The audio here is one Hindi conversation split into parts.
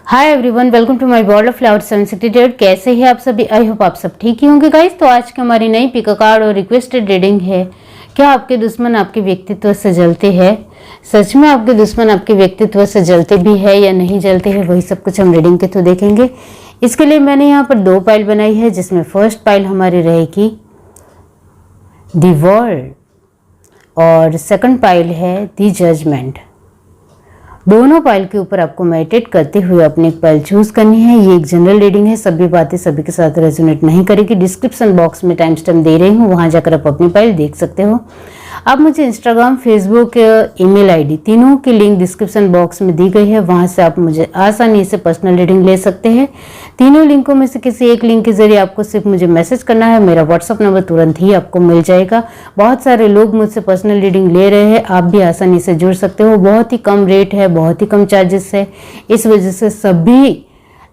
Hi everyone, welcome to my world of cloud 768। कैसे हैं आप सभी? आई होप आप सब ठीक ही होंगे गाइस। तो आज की हमारी नई पिक कार्ड और रिक्वेस्टेड रीडिंग है। क्या आपके दुश्मन आपके व्यक्तित्व से जलते हैं? सच में आपके दुश्मन आपके व्यक्तित्व से जलते भी है या नहीं जलते हैं, वही सब कुछ हम रीडिंग के थ्रू देखेंगे। इसके लिए मैंने यहाँ पर 2 पाइल बनाई है, जिसमें फर्स्ट पाइल हमारी रहेगी द वर्ल्ड और सेकंड पाइल है द जजमेंट। दोनों पाइल के ऊपर आपको मेडिटेट करते हुए अपनी एक पाइल चूज करनी है। ये एक जनरल रीडिंग है, सभी बातें सभी के साथ रेजोनेट नहीं करेगी। डिस्क्रिप्शन बॉक्स में टाइम स्टैम्प दे रही हूँ, वहां जाकर आप अपनी पाइल देख सकते हो। आप मुझे इंस्टाग्राम, फेसबुक, ईमेल आईडी तीनों की लिंक डिस्क्रिप्शन बॉक्स में दी गई है, वहां से आप मुझे आसानी से पर्सनल रीडिंग ले सकते हैं। तीनों लिंकों में से किसी एक लिंक के जरिए आपको सिर्फ मुझे मैसेज करना है। मेरा व्हाट्सअप नंबर तुरंत ही आपको मिल जाएगा। बहुत सारे लोग मुझसे पर्सनल रीडिंग ले रहे हैं, आप भी आसानी से जुड़ सकते हो। बहुत ही कम रेट है, बहुत ही कम चार्जेस है, इस वजह से सभी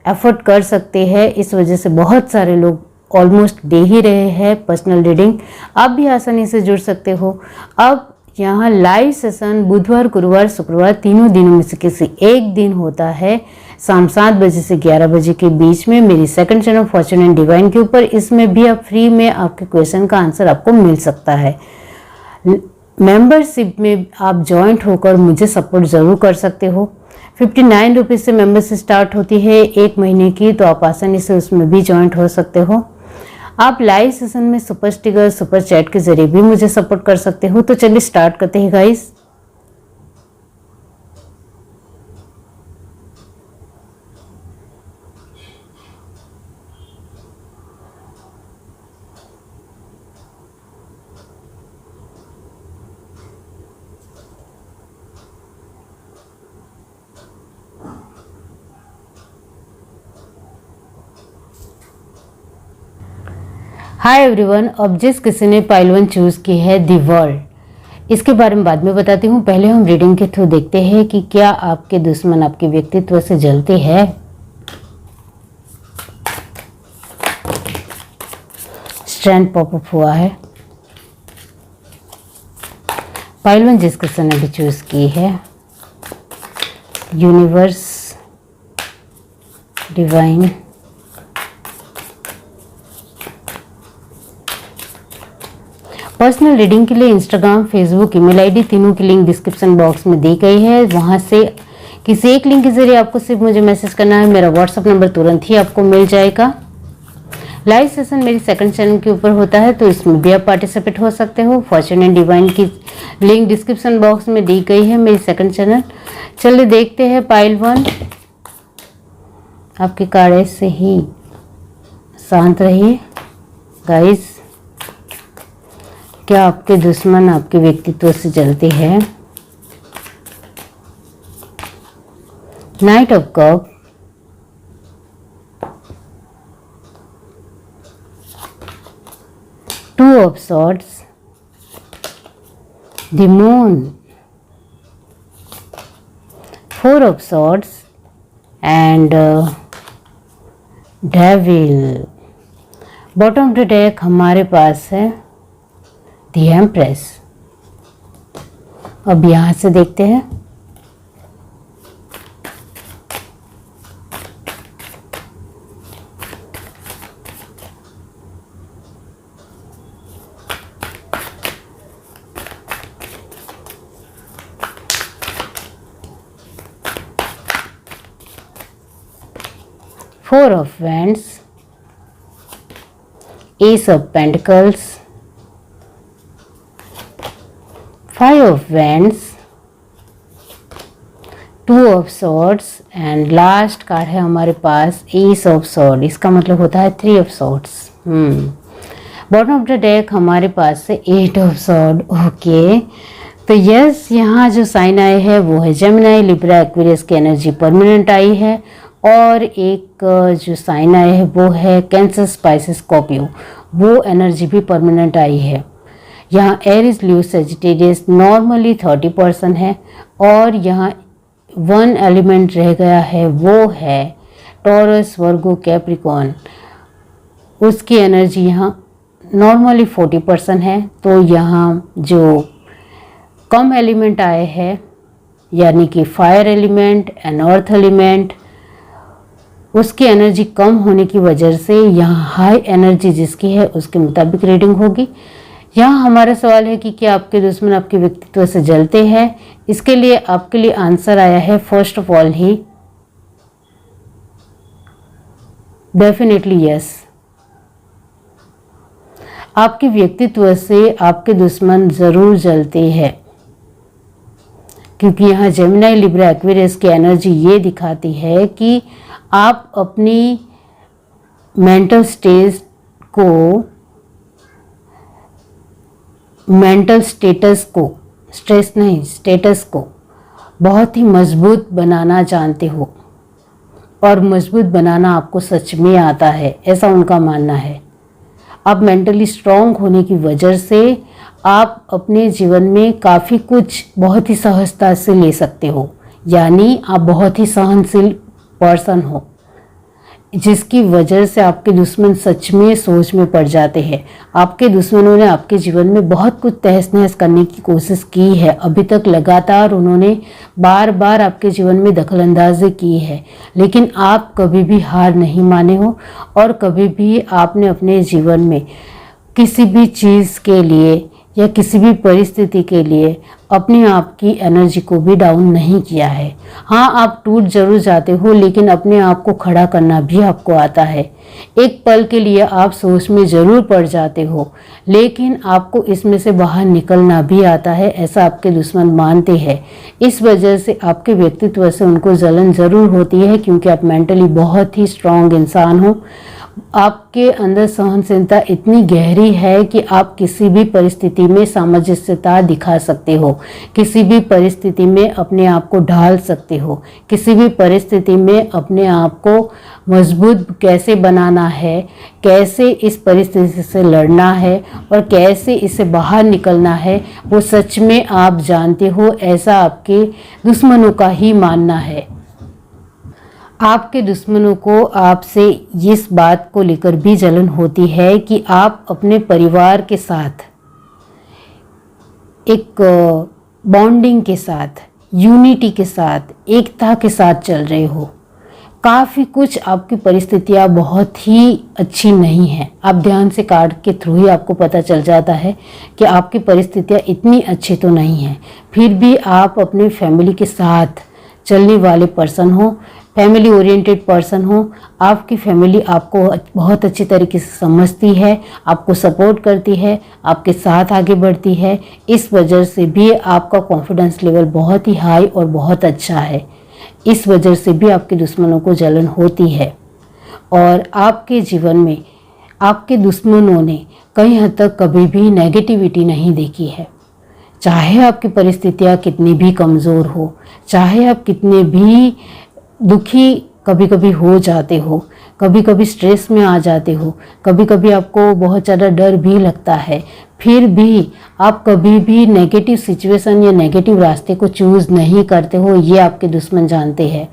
एफर्ट कर सकते हैं। इस वजह से बहुत सारे लोग ऑलमोस्ट दे ही रहे हैं पर्सनल रीडिंग। आप भी आसानी से जुड़ सकते हो। अब यहाँ लाइव सेशन बुधवार, गुरुवार, शुक्रवार तीनों दिनों में से किसी एक दिन होता है, शाम 7 बजे से 11 बजे के बीच में, मेरी second channel Fortune and divine के ऊपर। इसमें भी आप फ्री में आपके क्वेश्चन का आंसर आपको मिल सकता है। मेंबरशिप में आप ज्वाइंट होकर मुझे सपोर्ट ज़रूर कर सकते हो। 59 रुपीज़ से मेंबरशिप स्टार्ट होती है 1 महीने की, तो आप आसानी से उसमें भी ज्वाइंट हो सकते हो। आप लाइव सेशन में सुपर स्टिकर, सुपर चैट के जरिए भी मुझे सपोर्ट कर सकते हो। तो चलिए स्टार्ट करते हैं गाइस। हाय एवरीवन, अब जिस किसी ने पाइल 1 चूज की है द वर्ल्ड, इसके बारे में बाद में बताती हूँ। पहले हम रीडिंग के थ्रू देखते हैं कि क्या आपके दुश्मन आपके व्यक्तित्व से जलते हैं। स्ट्रैंड पॉपअप हुआ है। पाइल 1 जिस किसी ने भी चूज की है, यूनिवर्स, डिवाइन, पर्सनल रीडिंग के लिए इंस्टाग्राम, फेसबुक, ईमेल आईडी तीनों की लिंक डिस्क्रिप्शन बॉक्स में दी गई है। वहां से किसी एक लिंक के जरिए आपको सिर्फ मुझे मैसेज करना है। मेरा व्हाट्सअप नंबर तुरंत ही आपको मिल जाएगा। लाइव सेशन मेरी सेकंड चैनल के ऊपर होता है, तो इसमें भी आप पार्टिसिपेट हो सकते हो। फॉर्चून एंड डिवाइन की लिंक डिस्क्रिप्शन बॉक्स में दी गई है, मेरी सेकंड चैनल। चलिए देखते हैं पाइल 1। आपके कार्ड ऐसे ही शांत रहिए गाइस। क्या आपके दुश्मन आपके व्यक्तित्व से जलते हैं? Night of cup, two of swords, the moon, 4 of swords and devil. Bottom of the deck हमारे पास है द एम्प्रेस। अब यहां से देखते हैं। Four of wands, S of pentacles, 5 of wands, 2 of swords and last card है हमारे पास एस ऑफ स्वॉर्ड। इसका मतलब होता है 3 of swords। Bottom of the deck हमारे पास है 8 of sword। ओके, तो यस, यहाँ जो साइन आए हैं वो है जेमिनी, लिब्रा, एक्वेरियस की एनर्जी परमानेंट आई है। और एक जो साइन आए हैं वो है कैंसर, स्पाइसेस, स्कॉर्पियो, वो एनर्जी भी परमानेंट आई है। यहाँ एरिस, लियो, सेजिटेरियस नॉर्मली 30% है, और यहाँ 1 एलिमेंट रह गया है, वो है टॉरस, वर्गो, कैप्रिकॉर्न। उसकी एनर्जी यहाँ नॉर्मली 40% है। तो यहाँ जो कम एलिमेंट आए हैं, यानी कि fire element and earth element, उसकी एनर्जी कम होने की वजह से यहाँ हाई एनर्जी जिसकी है उसके मुताबिक रीडिंग होगी। यहाँ हमारा सवाल है कि क्या आपके दुश्मन आपके व्यक्तित्व से जलते हैं। इसके लिए आपके लिए आंसर आया है first of all he definitely yes. आपके व्यक्तित्व से आपके दुश्मन जरूर जलते हैं, क्योंकि यहाँ जेमिनी लिब्रा एक्वेरियस की एनर्जी ये दिखाती है कि आप अपनी मेंटल स्टेटस को बहुत ही मजबूत बनाना जानते हो, और मजबूत बनाना आपको सच में आता है, ऐसा उनका मानना है। आप मेंटली स्ट्रांग होने की वजह से आप अपने जीवन में काफ़ी कुछ बहुत ही सहजता से ले सकते हो, यानी आप बहुत ही सहनशील पर्सन हो, जिसकी वजह से आपके दुश्मन सच में सोच में पड़ जाते हैं। आपके दुश्मनों ने आपके जीवन में बहुत कुछ तहस नहस करने की कोशिश की है, अभी तक लगातार उन्होंने बार बार आपके जीवन में दखलंदाजी की है, लेकिन आप कभी भी हार नहीं माने हो, और कभी भी आपने अपने जीवन में किसी भी चीज़ के लिए या किसी भी परिस्थिति के लिए अपने आप की एनर्जी को भी डाउन नहीं किया है। हाँ, आप टूट जरूर जाते हो, लेकिन अपने आप को खड़ा करना भी आपको आता है। एक पल के लिए आप सोच में जरूर पड़ जाते हो, लेकिन आपको इसमें से बाहर निकलना भी आता है, ऐसा आपके दुश्मन मानते हैं। इस वजह से आपके व्यक्तित्व से उनको जलन जरूर होती है, क्योंकि आप मेंटली बहुत ही स्ट्रांग इंसान हो। आपके अंदर सहनशीलता इतनी गहरी है कि आप किसी भी परिस्थिति में सामंजस्यता दिखा सकते हो, किसी भी परिस्थिति में अपने आप को ढाल सकते हो, किसी भी परिस्थिति में अपने आप को मजबूत कैसे बनाना है, कैसे इस परिस्थिति से लड़ना है और कैसे इससे बाहर निकलना है, वो सच में आप जानते हो, ऐसा आपके दुश्मनों का ही मानना है। आपके दुश्मनों को आपसे इस बात को लेकर भी जलन होती है कि आप अपने परिवार के साथ एक बॉन्डिंग के साथ, यूनिटी के साथ, एकता के साथ चल रहे हो। काफ़ी कुछ आपकी परिस्थितियाँ बहुत ही अच्छी नहीं हैं। आप ध्यान से कार्ड के थ्रू ही आपको पता चल जाता है कि आपकी परिस्थितियाँ इतनी अच्छी तो नहीं हैं, फिर भी आप अपने फैमिली के साथ चलने वाले पर्सन हो, फैमिली ओरिएंटेड पर्सन हो। आपकी फैमिली आपको बहुत अच्छी तरीके से समझती है, आपको सपोर्ट करती है, आपके साथ आगे बढ़ती है। इस वजह से भी आपका कॉन्फिडेंस लेवल बहुत ही हाई और बहुत अच्छा है। इस वजह से भी आपके दुश्मनों को जलन होती है, और आपके जीवन में आपके दुश्मनों ने कई हद तक कभी भी नेगेटिविटी नहीं देखी है। चाहे आपकी परिस्थितियाँ कितनी भी कमज़ोर हो, चाहे आप कितने भी दुखी कभी कभी हो जाते हो, कभी कभी स्ट्रेस में आ जाते हो, कभी कभी आपको बहुत ज़्यादा डर भी लगता है, फिर भी आप कभी भी नेगेटिव सिचुएशन या नेगेटिव रास्ते को चूज़ नहीं करते हो, ये आपके दुश्मन जानते हैं।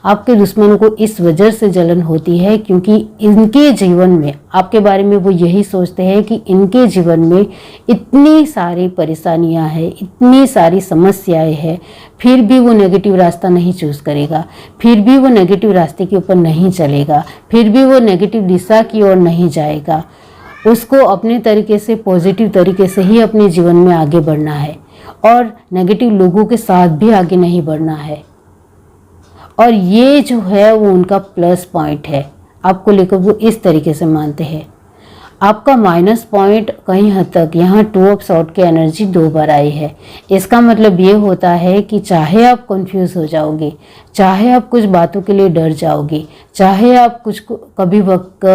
आपके दुश्मनों को इस वजह से जलन होती है क्योंकि इनके जीवन में आपके बारे में वो यही सोचते हैं कि इनके जीवन में इतनी सारी परेशानियां हैं, इतनी सारी समस्याएं हैं, फिर भी वो नेगेटिव रास्ता नहीं चूज़ करेगा, फिर भी वो नेगेटिव रास्ते के ऊपर नहीं चलेगा, फिर भी वो नेगेटिव दिशा की ओर नहीं जाएगा। उसको अपने तरीके से, पॉजिटिव तरीके से ही अपने जीवन में आगे बढ़ना है, और नेगेटिव लोगों के साथ भी आगे नहीं बढ़ना है। और ये जो है वो उनका प्लस पॉइंट है, आपको लेकर वो इस तरीके से मानते हैं। आपका माइनस पॉइंट कहीं हद तक यहाँ 2 ऑफ सॉर्ड की एनर्जी 2 बार आई है। इसका मतलब ये होता है कि चाहे आप कंफ्यूज हो जाओगे, चाहे आप कुछ बातों के लिए डर जाओगे, चाहे आप कुछ कभी वक्त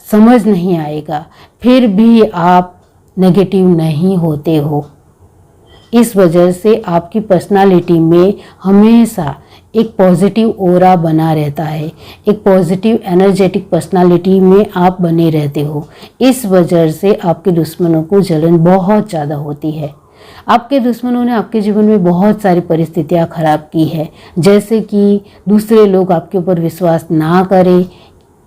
समझ नहीं आएगा, फिर भी आप नेगेटिव नहीं होते हो। इस वजह से आपकी पर्सनालिटी में हमेशा एक पॉजिटिव ऑरा बना रहता है, एक पॉजिटिव एनर्जेटिक पर्सनालिटी में आप बने रहते हो। इस वजह से आपके दुश्मनों को जलन बहुत ज़्यादा होती है। आपके दुश्मनों ने आपके जीवन में बहुत सारी परिस्थितियाँ खराब की है, जैसे कि दूसरे लोग आपके ऊपर विश्वास ना करें,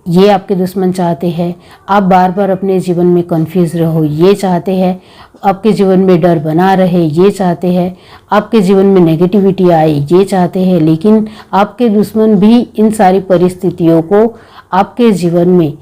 ये आपके दुश्मन चाहते हैं। आप बार बार अपने जीवन में कंफ्यूज रहो, ये चाहते हैं। आपके जीवन में डर बना रहे ये चाहते हैं, आपके जीवन में नेगेटिविटी आए ये चाहते हैं, लेकिन आपके दुश्मन भी इन सारी परिस्थितियों को आपके जीवन में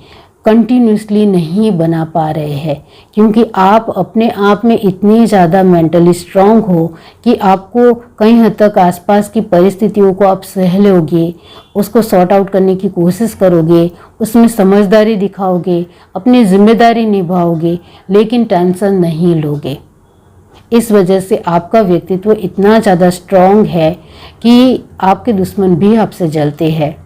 कंटिन्यूसली नहीं बना पा रहे हैं, क्योंकि आप अपने आप में इतने ज़्यादा मेंटली स्ट्रांग हो कि आपको कई हद तक आसपास की परिस्थितियों को आप सह लोगे, उसको सॉर्ट आउट करने की कोशिश करोगे, उसमें समझदारी दिखाओगे, अपनी जिम्मेदारी निभाओगे, लेकिन टेंशन नहीं लोगे। इस वजह से आपका व्यक्तित्व इतना ज़्यादा स्ट्रांग है कि आपके दुश्मन भी आपसे जलते हैं।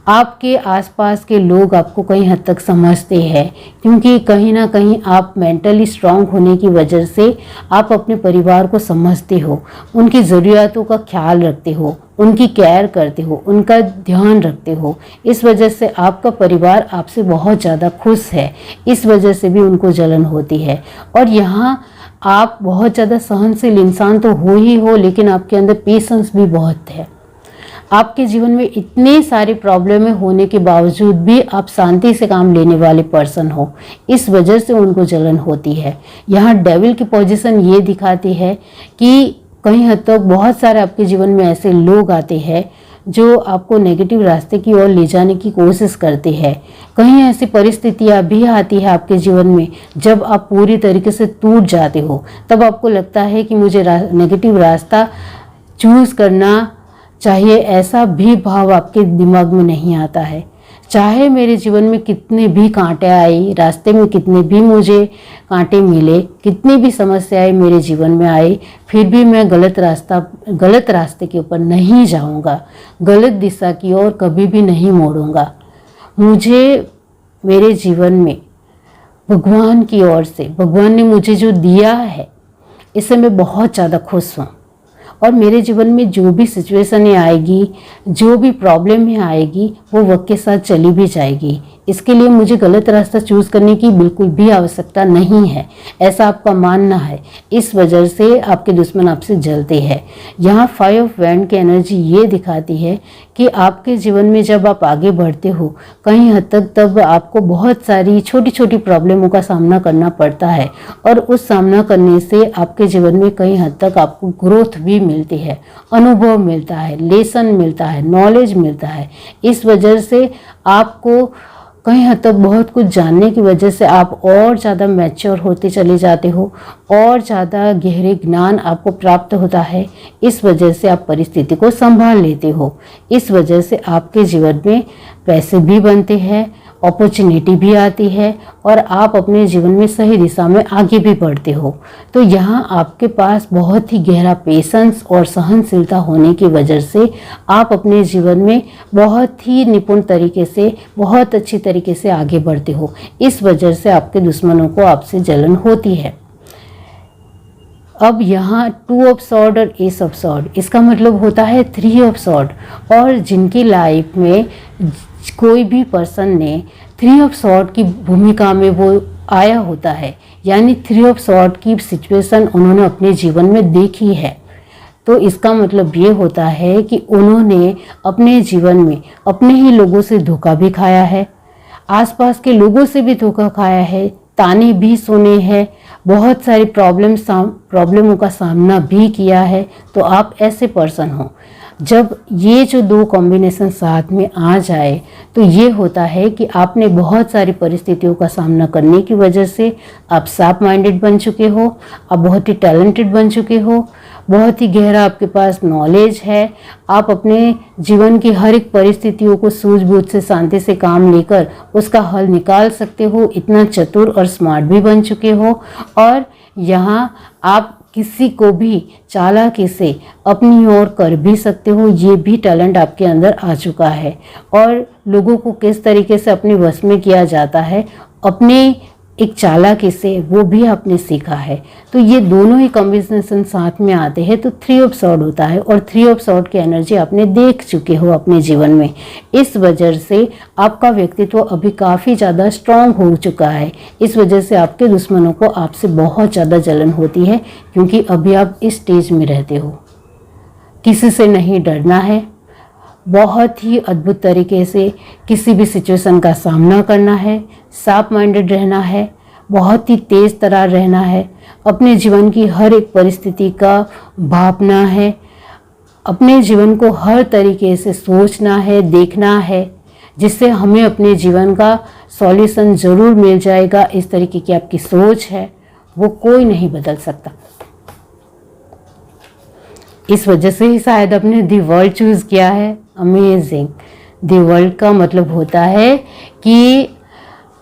आपके आसपास के लोग आपको कई हद तक समझते हैं, क्योंकि कहीं ना कहीं आप मेंटली स्ट्रांग होने की वजह से आप अपने परिवार को समझते हो, उनकी ज़रूरियातों का ख्याल रखते हो, उनकी केयर करते हो, उनका ध्यान रखते हो। इस वजह से आपका परिवार आपसे बहुत ज़्यादा खुश है, इस वजह से भी उनको जलन होती है। और यहाँ आप बहुत ज़्यादा सहनशील इंसान तो हो ही हो, लेकिन आपके अंदर पेशेंस भी बहुत है। आपके जीवन में इतने सारे प्रॉब्लम होने के बावजूद भी आप शांति से काम लेने वाले पर्सन हो, इस वजह से उनको जलन होती है। यहाँ डेविल की पोजीशन ये दिखाती है कि कहीं हद तक बहुत सारे आपके जीवन में ऐसे लोग आते हैं जो आपको नेगेटिव रास्ते की ओर ले जाने की कोशिश करते हैं। कहीं ऐसी परिस्थितियाँ भी आती है आपके जीवन में जब आप पूरी तरीके से टूट जाते हो, तब आपको लगता है कि मुझे नेगेटिव रास्ता चूज़ करना चाहिए, ऐसा भी भाव आपके दिमाग में नहीं आता है। चाहे मेरे जीवन में कितने भी कांटे आए, रास्ते में कितने भी मुझे कांटे मिले, कितनी भी समस्याएं मेरे जीवन में आए, फिर भी मैं गलत रास्ते के ऊपर नहीं जाऊंगा, गलत दिशा की ओर कभी भी नहीं मोड़ूंगा। मुझे मेरे जीवन में भगवान की ओर से, भगवान ने मुझे जो दिया है, इससे मैं बहुत ज़्यादा खुश हूँ। और मेरे जीवन में जो भी सिचुएशन आएगी, जो भी प्रॉब्लम आएगी, वो वक्त के साथ चली भी जाएगी। इसके लिए मुझे गलत रास्ता चूज़ करने की बिल्कुल भी आवश्यकता नहीं है, ऐसा आपका मानना है। इस वजह से आपके दुश्मन आपसे जलते हैं। यहाँ 5 ऑफ वैंड की एनर्जी ये दिखाती है कि आपके जीवन में जब आप आगे बढ़ते हो, कहीं हद तक तब आपको बहुत सारी छोटी छोटी प्रॉब्लमों का सामना करना पड़ता है, और उस सामना करने से आपके जीवन में कहीं हद तक आपको ग्रोथ भी मिलती है, अनुभव मिलता है, लेसन मिलता है, नॉलेज मिलता है। इस वजह से आपको कहीं हद तक बहुत कुछ जानने की वजह से आप और ज़्यादा मैच्योर होते चले जाते हो, और ज़्यादा गहरे ज्ञान आपको प्राप्त होता है। इस वजह से आप परिस्थिति को संभाल लेते हो। इस वजह से आपके जीवन में पैसे भी बनते हैं, अपॉर्चुनिटी भी आती है, और आप अपने जीवन में सही दिशा में आगे भी बढ़ते हो। तो यहाँ आपके पास बहुत ही गहरा पेशेंस और सहनशीलता होने की वजह से आप अपने जीवन में बहुत ही निपुण तरीके से, बहुत अच्छी तरीके से आगे बढ़ते हो। इस वजह से आपके दुश्मनों को आपसे जलन होती है। अब यहाँ 2 ऑफ सॉर्ड और एस ऑफ सॉर्ड, इसका मतलब होता है 3 ऑफ सॉर्ड। और जिनकी लाइफ में कोई भी पर्सन ने 3 ऑफ सॉर्ड की भूमिका में वो आया होता है, यानी 3 ऑफ सॉर्ड की सिचुएशन उन्होंने अपने जीवन में देखी है, तो इसका मतलब ये होता है कि उन्होंने अपने जीवन में अपने ही लोगों से धोखा भी खाया है, आसपास के लोगों से भी धोखा खाया है, ताने भी सुने हैं, बहुत सारी प्रॉब्लमों का सामना भी किया है। तो आप ऐसे पर्सन हो। जब ये जो 2 कॉम्बिनेशन साथ में आ जाए तो ये होता है कि आपने बहुत सारी परिस्थितियों का सामना करने की वजह से आप शार्प माइंडेड बन चुके हो, आप बहुत ही टैलेंटेड बन चुके हो, बहुत ही गहरा आपके पास नॉलेज है, आप अपने जीवन की हर एक परिस्थितियों को सूझबूझ से, शांति से काम लेकर उसका हल निकाल सकते हो, इतना चतुर और स्मार्ट भी बन चुके हो। और यहाँ आप किसी को भी चालाकी से अपनी ओर कर भी सकते हो, ये भी टैलेंट आपके अंदर आ चुका है। और लोगों को किस तरीके से अपने वश में किया जाता है, अपने एक चालाकी से, वो भी आपने सीखा है। तो ये दोनों ही कॉम्बिनेशन साथ में आते हैं तो 3 ऑफ सॉर्ड होता है, और 3 ऑफ सॉर्ड की एनर्जी आपने देख चुके हो अपने जीवन में। इस वजह से आपका व्यक्तित्व अभी काफ़ी ज़्यादा स्ट्रांग हो चुका है। इस वजह से आपके दुश्मनों को आपसे बहुत ज़्यादा जलन होती है, क्योंकि अभी आप इस स्टेज में रहते हो। किसी से नहीं डरना है, बहुत ही अद्भुत तरीके से किसी भी सिचुएशन का सामना करना है, शार्प माइंडेड रहना है, बहुत ही तेज तर्रार रहना है, अपने जीवन की हर एक परिस्थिति का भापना है, अपने जीवन को हर तरीके से सोचना है, देखना है, जिससे हमें अपने जीवन का सॉल्यूशन ज़रूर मिल जाएगा। इस तरीके की आपकी सोच है, वो कोई नहीं बदल सकता। इस वजह से ही शायद आपने दी वर्ल्ड चूज़ किया है। अमेजिंग। दी वर्ल्ड का मतलब होता है कि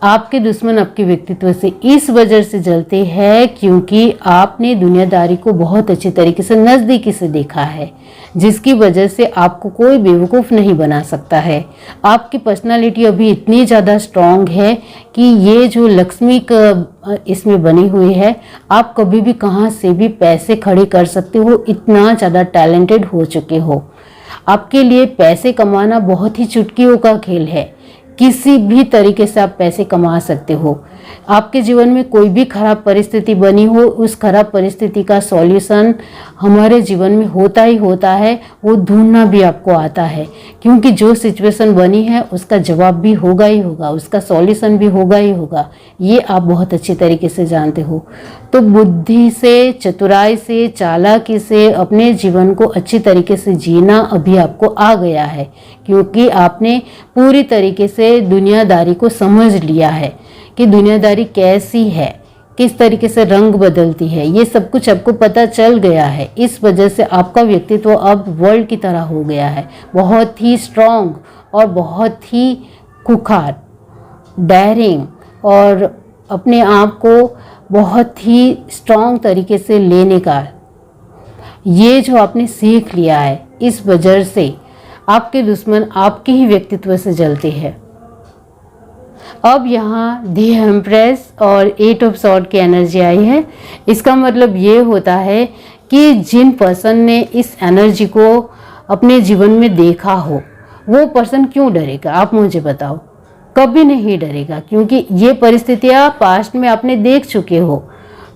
आपके दुश्मन आपके व्यक्तित्व से इस वजह से जलते हैं क्योंकि आपने दुनियादारी को बहुत अच्छी तरीके से नज़दीकी से देखा है, जिसकी वजह से आपको कोई बेवकूफ़ नहीं बना सकता है। आपकी पर्सनालिटी अभी इतनी ज़्यादा स्ट्रॉन्ग है कि ये जो लक्ष्मी का इसमें बनी हुई है, आप कभी भी कहाँ से भी पैसे खड़े कर सकते हो, इतना ज़्यादा टैलेंटेड हो चुके हो। आपके लिए पैसे कमाना बहुत ही चुटकियों का खेल है। किसी भी तरीके से आप पैसे कमा सकते हो। आपके जीवन में कोई भी खराब परिस्थिति बनी हो, उस खराब परिस्थिति का सॉल्यूशन हमारे जीवन में होता ही होता है, वो ढूंढना भी आपको आता है, क्योंकि जो सिचुएशन बनी है उसका जवाब भी होगा ही होगा, उसका सॉल्यूशन भी होगा ही होगा। ये आप बहुत अच्छी तरीके से जानते हो। तो बुद्धि से, चतुराई से, चालाकी से अपने जीवन को अच्छी तरीके से जीना अभी आपको आ गया है, क्योंकि आपने पूरी तरीके से दुनियादारी को समझ लिया है कि दुनियादारी कैसी है, किस तरीके से रंग बदलती है, ये सब कुछ आपको पता चल गया है। इस वजह से आपका व्यक्तित्व अब वर्ल्ड की तरह हो गया है, बहुत ही स्ट्रॉन्ग और बहुत ही खुखार, डेयरिंग, और अपने आप को बहुत ही स्ट्रॉन्ग तरीके से लेने का ये जो आपने सीख लिया है, इस वजह से आपके दुश्मन आपके ही व्यक्तित्व से जलते हैं। अब यहाँ दी एम्प्रेस और 8 ऑफ सॉर्ड की एनर्जी आई है। इसका मतलब ये होता है कि जिन पर्सन ने इस एनर्जी को अपने जीवन में देखा हो, वो पर्सन क्यों डरेगा? आप मुझे बताओ। कभी नहीं डरेगा, क्योंकि ये परिस्थितियाँ पास्ट में आपने देख चुके हो।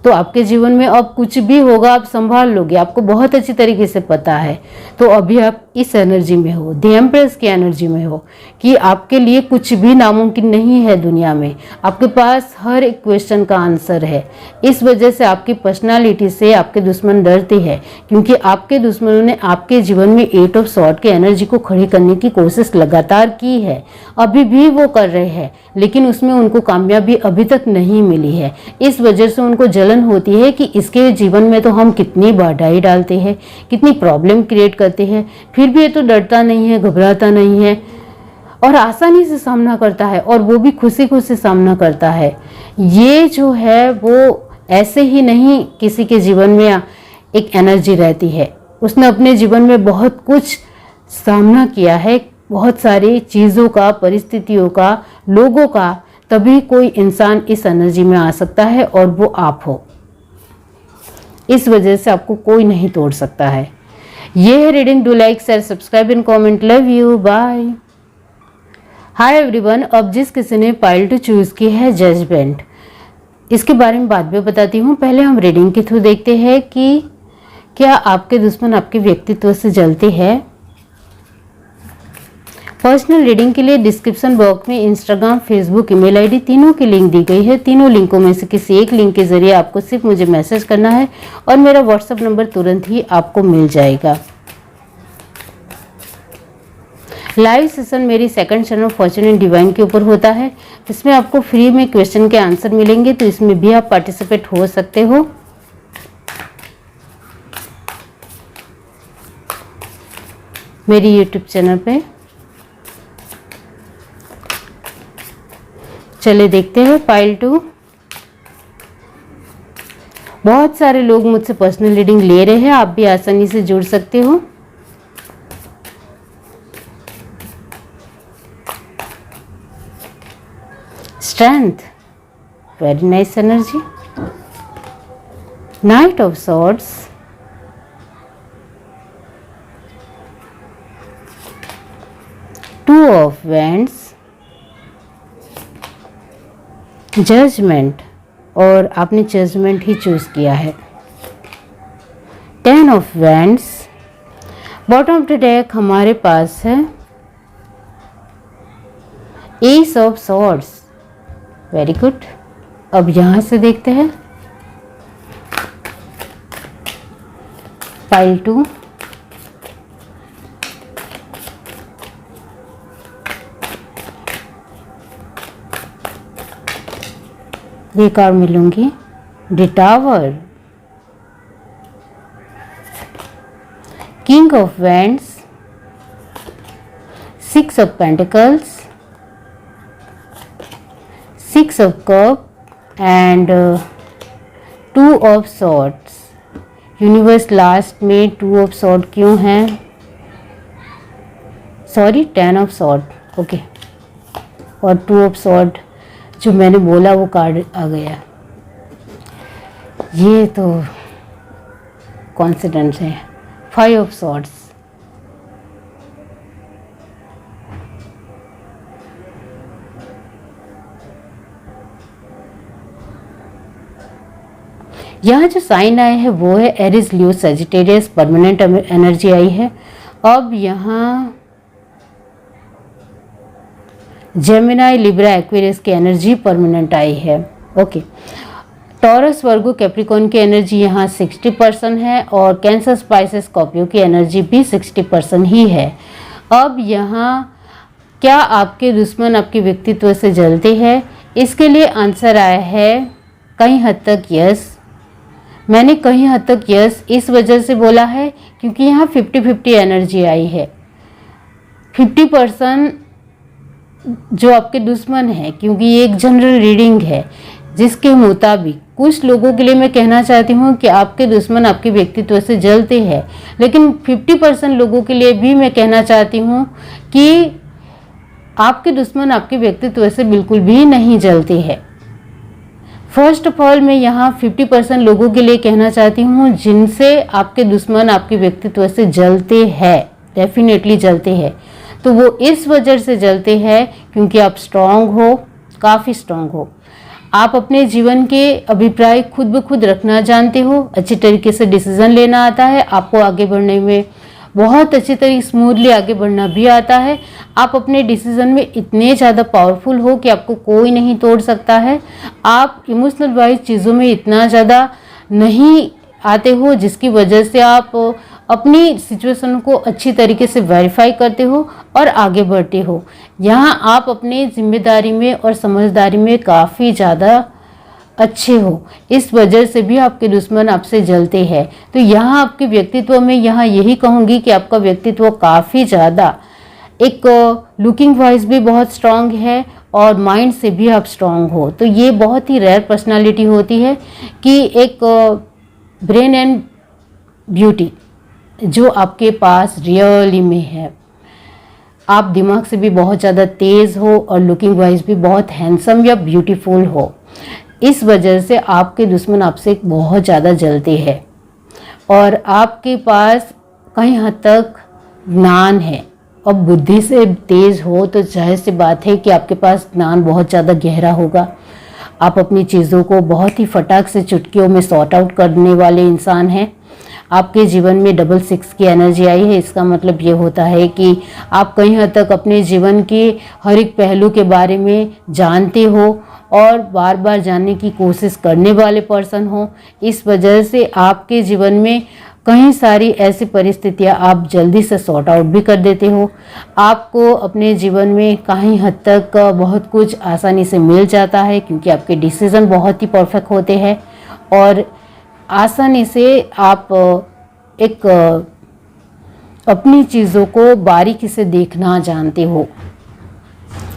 तो आपके जीवन में अब कुछ भी होगा आप संभाल लोगे, आपको बहुत अच्छी तरीके से पता है। तो अभी आप इस एनर्जी में हो, द एम्प्रेस की एनर्जी में हो, कि आपके लिए कुछ भी नामुमकिन नहीं है दुनिया में। आपके पास हर एक क्वेश्चन का आंसर है। इस वजह से आपकी पर्सनालिटी से आपके दुश्मन डरते हैं, क्योंकि आपके दुश्मनों ने आपके जीवन में 8 ऑफ सॉर्ड की एनर्जी को खड़ी करने की कोशिश लगातार की है, अभी भी वो कर रहे हैं, लेकिन उसमें उनको कामयाबी अभी तक नहीं मिली है। इस वजह से उनको जलन होती है कि इसके जीवन में तो हम कितनी बाधाएं डालते हैं, कितनी प्रॉब्लम क्रिएट करते हैं, फिर भी ये तो डरता नहीं है, घबराता नहीं है और आसानी से सामना करता है, और वो भी खुशी खुशी सामना करता है। ये जो है वो ऐसे ही नहीं किसी के जीवन में एक एनर्जी रहती है। उसने अपने जीवन में बहुत कुछ सामना किया है, बहुत सारी चीज़ों का, परिस्थितियों का, लोगों का, तभी कोई इंसान इस एनर्जी में आ सकता है और वो आप हो। इस वजह से आपको कोई नहीं तोड़ सकता है। ये है reading. Do like, share, subscribe and comment. Love you, bye. Hi everyone. अब जिस किसी ने पाइल टू चूज की है जजमेंट, इसके बारे में बाद में बताती हूँ। पहले हम रीडिंग के थ्रू देखते हैं कि क्या आपके दुश्मन आपके व्यक्तित्व से जलते हैं। पर्सनल रीडिंग के लिए डिस्क्रिप्शन बॉक्स में इंस्टाग्राम, फेसबुक, ईमेल आईडी तीनों की लिंक दी गई है। तीनों लिंकों में से किसी एक लिंक के जरिए आपको सिर्फ मुझे मैसेज करना है और मेरा व्हाट्सएप नंबर तुरंत ही आपको मिल जाएगा। लाइव सेशन मेरी second channel Fortune and divine के ऊपर होता है। इसमें आपको फ्री में क्वेश्चन के आंसर मिलेंगे, तो इसमें भी आप पार्टिसिपेट हो सकते हो। मेरी यूट्यूब चैनल पे चले देखते हैं पाइल 2। बहुत सारे लोग मुझसे पर्सनल रीडिंग ले रहे हैं, आप भी आसानी से जुड़ सकते हो। Strength, very nice energy. Knight of swords, two of wands, judgement, और आपने जजमेंट ही चूज किया है। 10 of wands. Bottom of the deck हमारे पास है ace of swords, very good. अब यहाँ से देखते हैं पाइल 2, ये कार्ड मिलूंगी the tower, king of wands, 6 of Pentacles, 6 of Cups and 2 of Swords। Universe last में 2 of Swords क्यों है? Sorry 10 of Swords, okay. और 2 of Swords जो मैंने बोला वो कार्ड आ गया। ये तो कॉन्सिडेंस है। 5 of Swords, यहाँ जो साइन आया है वो है एरिस, लियो, सजिटेरियस, परमानेंट एनर्जी आई है। अब यहाँ जेमिनाई, लिब्रा, एक्वेरियस की एनर्जी परमानेंट आई है, ओके। टॉरस, वर्गो, कैप्रिकॉर्न की एनर्जी यहाँ 60% है और कैंसर, स्पाइसेस, स्कॉर्पियो की एनर्जी भी 60% ही है। अब यहाँ क्या आपके दुश्मन आपके व्यक्तित्व से जलते हैं? इसके लिए आंसर आया है कहीं हद तक यस। मैंने कहीं हद तक यस इस वजह से बोला है क्योंकि यहाँ 50-50 एनर्जी आई है। 50% जो आपके दुश्मन है, क्योंकि ये एक जनरल रीडिंग है जिसके मुताबिक कुछ लोगों के लिए मैं कहना चाहती हूँ कि आपके दुश्मन आपके व्यक्तित्व से जलते हैं, लेकिन 50% लोगों के लिए भी मैं कहना चाहती हूँ कि आपके दुश्मन आपके व्यक्तित्व से बिल्कुल भी नहीं जलते हैं। फर्स्ट ऑफ ऑल मैं यहाँ 50% लोगों के लिए कहना चाहती हूँ जिनसे आपके दुश्मन आपके व्यक्तित्व से जलते हैं, डेफिनेटली जलते हैं। तो वो इस वजह से जलते हैं क्योंकि आप स्ट्रांग हो, काफ़ी स्ट्रांग हो। आप अपने जीवन के अभिप्राय खुद ब खुद रखना जानते हो, अच्छी तरीके से डिसीजन लेना आता है, आपको आगे बढ़ने में बहुत अच्छी तरीके स्मूथली आगे बढ़ना भी आता है। आप अपने डिसीजन में इतने ज़्यादा पावरफुल हो कि आपको कोई नहीं तोड़ सकता है। आप इमोशनल वाइज चीज़ों में इतना ज़्यादा नहीं आते हो जिसकी वजह से आप अपनी सिचुएशन को अच्छी तरीके से वेरीफाई करते हो और आगे बढ़ते हो। यहाँ आप अपने जिम्मेदारी में और समझदारी में काफ़ी ज़्यादा अच्छे हो, इस वजह से भी आपके दुश्मन आपसे जलते हैं। तो यहाँ आपके व्यक्तित्व में यहाँ यही कहूँगी कि आपका व्यक्तित्व काफ़ी ज़्यादा एक लुकिंग वाइज भी बहुत स्ट्रांग है और माइंड से भी आप स्ट्रांग हो। तो ये बहुत ही रेयर पर्सनालिटी होती है कि एक ब्रेन एंड ब्यूटी जो आपके पास रियली में है। आप दिमाग से भी बहुत ज़्यादा तेज़ हो और लुकिंग वाइज भी बहुत हैंडसम या ब्यूटीफुल हो। इस वजह से आपके दुश्मन आपसे बहुत ज़्यादा जलते हैं और आपके पास कहीं हद तक ज्ञान है और बुद्धि से तेज़ हो तो जाहिर सी बात है कि आपके पास ज्ञान बहुत ज़्यादा गहरा होगा। आप अपनी चीज़ों को बहुत ही फटाक से चुटकियों में सॉर्ट आउट करने वाले इंसान हैं। आपके जीवन में 666 की एनर्जी आई है। इसका मतलब ये होता है कि आप कहीं हद तक अपने जीवन के हर एक पहलू के बारे में जानते हो और बार बार जानने की कोशिश करने वाले पर्सन हो। इस वजह से आपके जीवन में कई सारी ऐसी परिस्थितियां आप जल्दी से सॉर्ट आउट भी कर देते हो। आपको अपने जीवन में कहीं हद तक बहुत कुछ आसानी से मिल जाता है क्योंकि आपके डिसीज़न बहुत ही परफेक्ट होते हैं और आसानी से आप एक अपनी चीज़ों को बारीकी से देखना जानते हो।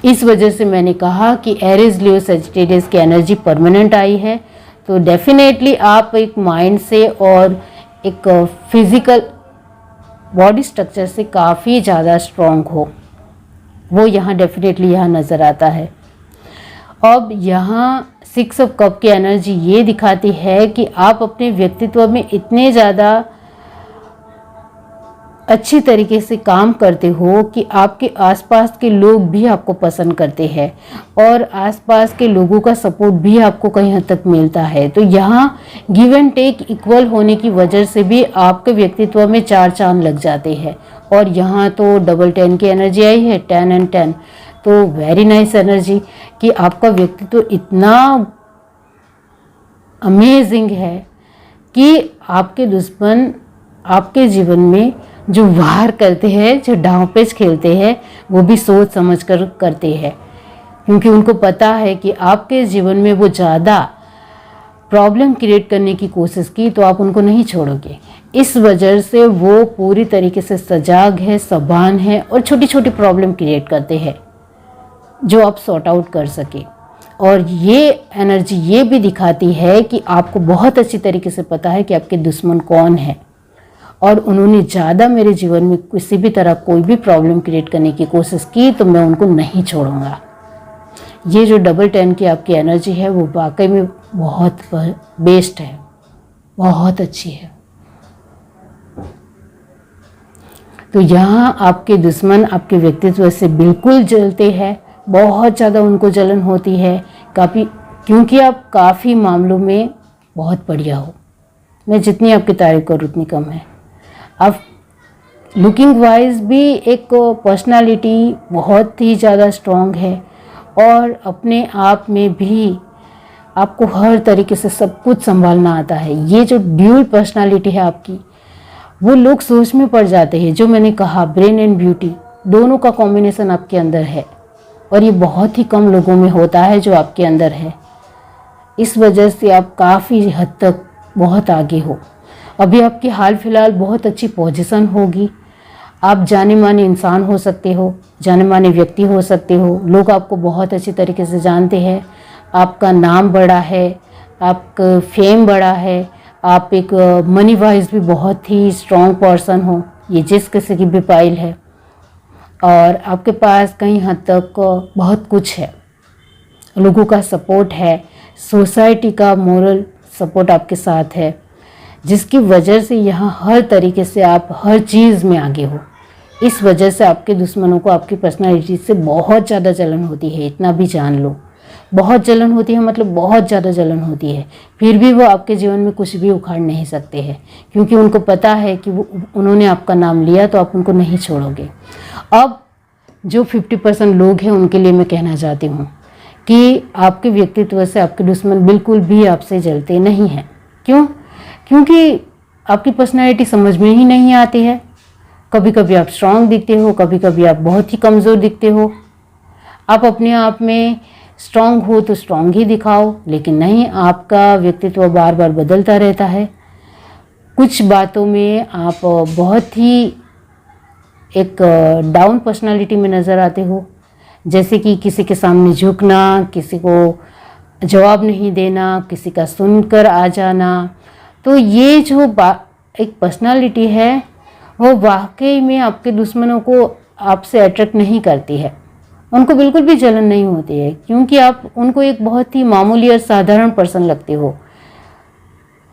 इस वजह से मैंने कहा कि एरीज, लियो, सजिटेरियस की एनर्जी परमानेंट आई है। तो डेफिनेटली आप एक माइंड से और एक फिजिकल बॉडी स्ट्रक्चर से काफ़ी ज़्यादा स्ट्रॉन्ग हो, वो यहाँ डेफिनेटली यहाँ नज़र आता है। अब यहाँ 6 ऑफ कप की एनर्जी ये दिखाती है कि आप अपने व्यक्तित्व में इतने ज़्यादा अच्छी तरीके से काम करते हो कि आपके आसपास के लोग भी आपको पसंद करते हैं और आसपास के लोगों का सपोर्ट भी आपको कहीं हद तक मिलता है। तो यहाँ गिव एंड टेक इक्वल होने की वजह से भी आपके व्यक्तित्व में 4 चांद लग जाते हैं। और यहाँ तो डबल 10 की एनर्जी आई है, 10 एंड 10, तो वेरी नाइस एनर्जी कि आपका व्यक्तित्व इतना अमेजिंग है कि आपके दुश्मन आपके जीवन में जो वार करते हैं, जो दांव-पेच खेलते हैं, वो भी सोच समझ कर करते हैं, क्योंकि उनको पता है कि आपके जीवन में वो ज़्यादा प्रॉब्लम क्रिएट करने की कोशिश की तो आप उनको नहीं छोड़ोगे। इस वजह से वो पूरी तरीके से सजाग है, सबान है और छोटी छोटी प्रॉब्लम क्रिएट करते हैं जो आप सॉर्ट आउट कर सके। और ये एनर्जी ये भी दिखाती है कि आपको बहुत अच्छी तरीके से पता है कि आपके दुश्मन कौन है, और उन्होंने ज़्यादा मेरे जीवन में किसी भी तरह कोई भी प्रॉब्लम क्रिएट करने की कोशिश की तो मैं उनको नहीं छोड़ूंगा। ये जो डबल 10 की आपकी एनर्जी है वो वाकई में बहुत बेस्ट है, बहुत अच्छी है। तो यहाँ आपके दुश्मन आपके व्यक्तित्व से बिल्कुल जलते हैं, बहुत ज़्यादा उनको जलन होती है काफ़ी, क्योंकि आप काफ़ी मामलों में बहुत बढ़िया हो। मैं जितनी आपकी तारीफ करूँ उतनी कम है। आप लुकिंग वाइज भी एक पर्सनालिटी बहुत ही ज़्यादा स्ट्रॉन्ग है, और अपने आप में भी आपको हर तरीके से सब कुछ संभालना आता है। ये जो ड्यूल पर्सनालिटी है आपकी, वो लोग सोच में पड़ जाते हैं। जो मैंने कहा ब्रेन एंड ब्यूटी दोनों का कॉम्बिनेशन आपके अंदर है, और ये बहुत ही कम लोगों में होता है जो आपके अंदर है। इस वजह से आप काफ़ी हद तक बहुत आगे हो। अभी आपकी हाल फिलहाल बहुत अच्छी पोजीशन होगी। आप जाने माने इंसान हो सकते हो, जाने माने व्यक्ति हो सकते हो। लोग आपको बहुत अच्छी तरीके से जानते हैं, आपका नाम बड़ा है, आपका फेम बड़ा है, आप एक मनी वाइज भी बहुत ही स्ट्रॉन्ग पर्सन हो, ये जिस किसी की भी पाइल है। और आपके पास कहीं हद तक बहुत कुछ है, लोगों का सपोर्ट है, सोसाइटी का मोरल सपोर्ट आपके साथ है, जिसकी वजह से यहाँ हर तरीके से आप हर चीज़ में आगे हो। इस वजह से आपके दुश्मनों को आपकी पर्सनालिटी से बहुत ज़्यादा जलन होती है, इतना भी जान लो। बहुत जलन होती है, मतलब बहुत ज़्यादा जलन होती है। फिर भी वो आपके जीवन में कुछ भी उखाड़ नहीं सकते हैं, क्योंकि उनको पता है कि उन्होंने आपका नाम लिया तो आप उनको नहीं छोड़ोगे। अब जो 50% लोग हैं उनके लिए मैं कहना चाहती हूँ कि आपके व्यक्तित्व से आपके दुश्मन बिल्कुल भी आपसे जलते नहीं हैं। क्यों? क्योंकि आपकी पर्सनैलिटी समझ में ही नहीं आती है। कभी कभी आप स्ट्रांग दिखते हो, कभी कभी आप बहुत ही कमज़ोर दिखते हो। आप अपने आप में स्ट्रांग हो तो स्ट्रांग ही दिखाओ, लेकिन नहीं, आपका व्यक्तित्व बार बार बदलता रहता है। कुछ बातों में आप बहुत ही एक डाउन पर्सनालिटी में नज़र आते हो, जैसे कि किसी के सामने झुकना, किसी को जवाब नहीं देना, किसी का सुनकर आ जाना। तो ये जो एक पर्सनालिटी है वो वाकई में आपके दुश्मनों को आपसे अट्रैक्ट नहीं करती है। उनको बिल्कुल भी जलन नहीं होती है, क्योंकि आप उनको एक बहुत ही मामूली और साधारण पर्सन लगते हो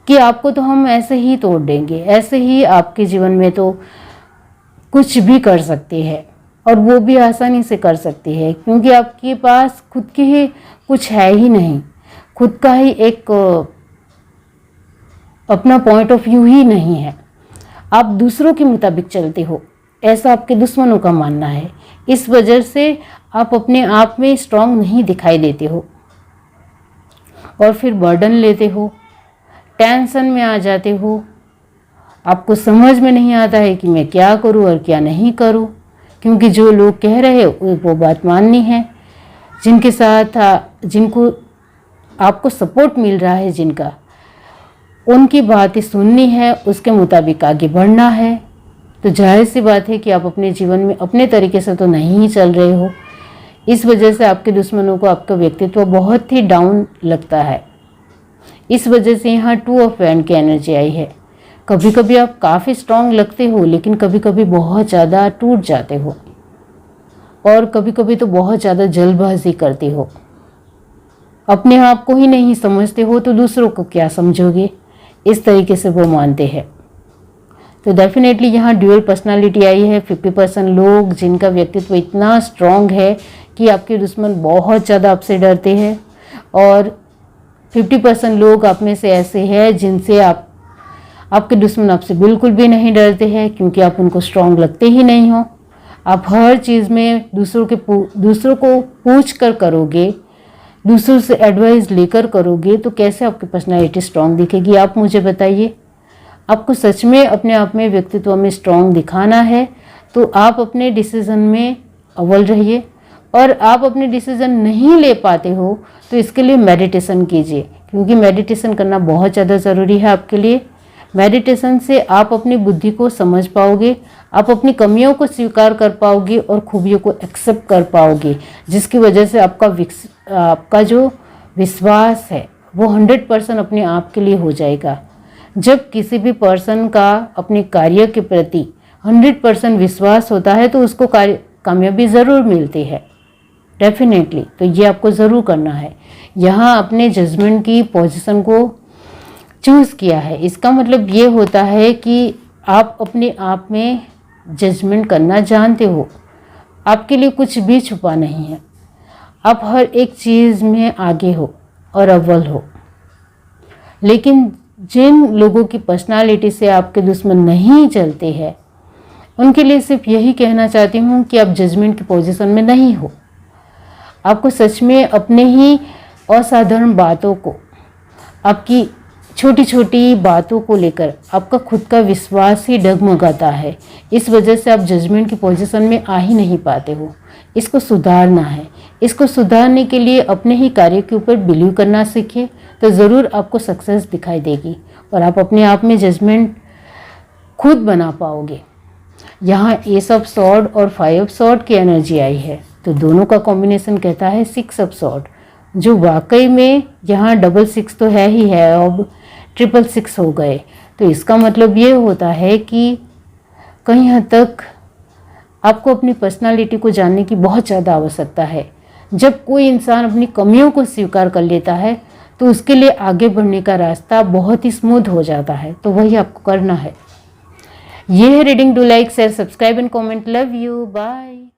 कि आपको तो हम ऐसे ही तोड़ देंगे, ऐसे ही आपके जीवन में तो कुछ भी कर सकते हैं, और वो भी आसानी से कर सकती है, क्योंकि आपके पास खुद की ही कुछ है ही नहीं, खुद का ही एक अपना पॉइंट ऑफ व्यू ही नहीं है। आप दूसरों के मुताबिक चलते हो, ऐसा आपके दुश्मनों का मानना है। इस वजह से आप अपने आप में स्ट्रांग नहीं दिखाई देते हो, और फिर बर्डन लेते हो, टेंशन में आ जाते हो। आपको समझ में नहीं आता है कि मैं क्या करूं और क्या नहीं करूं, क्योंकि जो लोग कह रहे हैं वो बात माननी है, जिनके साथ जिनको आपको सपोर्ट मिल रहा है, जिनका उनकी बातें सुननी है, उसके मुताबिक आगे बढ़ना है। तो जाहिर सी बात है कि आप अपने जीवन में अपने तरीके से तो नहीं चल रहे हो। इस वजह से आपके दुश्मनों को आपका व्यक्तित्व बहुत ही डाउन लगता है। इस वजह से यहाँ 2 ऑफ वैंड की एनर्जी आई है। कभी कभी आप काफ़ी स्ट्रांग लगते हो, लेकिन कभी कभी बहुत ज़्यादा टूट जाते हो, और कभी कभी तो बहुत ज़्यादा जल्दबाजी करते हो। अपने आप को ही नहीं समझते हो तो दूसरों को क्या समझोगे, इस तरीके से वो मानते हैं। तो डेफिनेटली यहाँ ड्यूअल पर्सनालिटी आई है। 50% लोग जिनका व्यक्तित्व इतना स्ट्रांग है कि आपके दुश्मन बहुत ज़्यादा आपसे डरते हैं, और 50% लोग आप में से ऐसे हैं जिनसे आपके दुश्मन आपसे बिल्कुल भी नहीं डरते हैं, क्योंकि आप उनको स्ट्रांग लगते ही नहीं हो। आप हर चीज़ में दूसरों को पूछ कर करोगे, दूसरों से एडवाइस लेकर करोगे तो कैसे आपकी पर्सनालिटी स्ट्रांग दिखेगी, आप मुझे बताइए। आपको सच में अपने आप में व्यक्तित्व में स्ट्रांग दिखाना है तो आप अपने डिसीजन में अव्वल रहिए, और आप अपने डिसीजन नहीं ले पाते हो तो इसके लिए मेडिटेशन कीजिए, क्योंकि मेडिटेशन करना बहुत ज़्यादा ज़रूरी है आपके लिए। मेडिटेशन से आप अपनी बुद्धि को समझ पाओगे, आप अपनी कमियों को स्वीकार कर पाओगे और खूबियों को एक्सेप्ट कर पाओगे, जिसकी वजह से आपका जो विश्वास है वो 100% अपने आप के लिए हो जाएगा। जब किसी भी पर्सन का अपने कार्य के प्रति 100% विश्वास होता है तो उसको कामयाबी ज़रूर मिलती है, डेफिनेटली। तो ये आपको ज़रूर करना है। यहाँ अपने जजमेंट की पोजीशन को चूज़ किया है, इसका मतलब ये होता है कि आप अपने आप में जजमेंट करना जानते हो, आपके लिए कुछ भी छुपा नहीं है, आप हर एक चीज़ में आगे हो और अव्वल हो। लेकिन जिन लोगों की पर्सनालिटी से आपके दुश्मन नहीं चलते हैं उनके लिए सिर्फ यही कहना चाहती हूँ कि आप जजमेंट की पोजीशन में नहीं हो। आपको सच में अपने ही असाधारण बातों को, आपकी छोटी छोटी बातों को लेकर आपका खुद का विश्वास ही डगमगाता है। इस वजह से आप जजमेंट की पोजीशन में आ ही नहीं पाते हो। इसको सुधारना है। इसको सुधारने के लिए अपने ही कार्य के ऊपर बिलीव करना सीखिए, तो ज़रूर आपको सक्सेस दिखाई देगी और आप अपने आप में जजमेंट खुद बना पाओगे। यहाँ एस ऑफ सॉर्ड और 5 ऑफ सॉर्ड की एनर्जी आई है, तो दोनों का कॉम्बिनेशन कहता है 6 ऑफ सॉर्ड, जो वाकई में यहाँ 666 तो है ही है, अब 666 हो गए। तो इसका मतलब ये होता है कि कहीं हद तक आपको अपनी पर्सनालिटी को जानने की बहुत ज़्यादा आवश्यकता है। जब कोई इंसान अपनी कमियों को स्वीकार कर लेता है तो उसके लिए आगे बढ़ने का रास्ता बहुत ही स्मूथ हो जाता है, तो वही आपको करना है। ये है reading. Do like, share, subscribe and comment. Love you, bye.